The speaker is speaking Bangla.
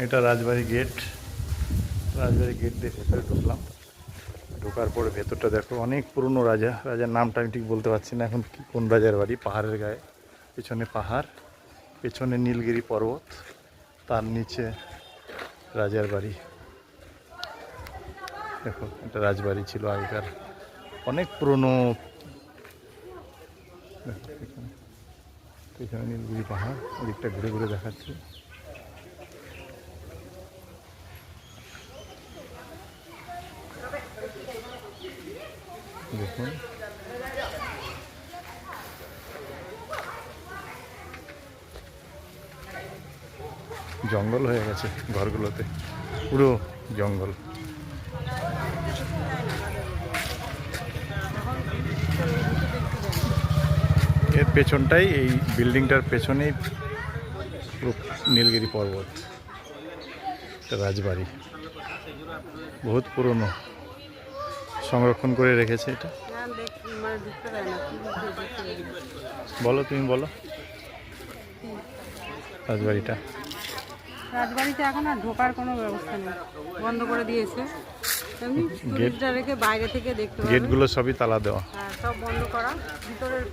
এটা রাজবাড়ি গেট। রাজবাড়ি গেট দিয়ে ভেতরে ঢুকলাম। ঢোকার পরে ভেতরটা দেখো, অনেক পুরনো রাজা। রাজার নামটা আমি ঠিক বলতে পারছি না এখন, কোন রাজার বাড়ি। পাহাড়ের গায়ে, পেছনে পাহাড়, পেছনে নীলগিরি পর্বত, তার নিচে রাজার বাড়ি। দেখো এটা রাজবাড়ি ছিল আগেকার, অনেক পুরনো। পেছনে নীলগিরি পাহাড়, ওদিকটা ঘুরে ঘুরে দেখাচ্ছি। দেখুন জঙ্গল হয়ে গেছে ঘরগুলোতে, পুরো জঙ্গল। এর পেছনটাই, এই বিল্ডিংটার পেছনেই পুরো নীলগিরি পর্বত। রাজবাড়ি বহুত পুরনো, সংরক্ষণ করে রেখেছে এটা। বলো, তুমি বলো। রাজবাড়িতে এখন আর ঢোকার কোনো ব্যবস্থা নেই, বন্ধ করে দিয়েছে। এমনি টুরিস্টরা রেখে বাইরে থেকে দেখতে পাবে। গেটগুলো সবই তালা দেওয়া। হ্যাঁ, সব বন্ধ করা, ভিতরের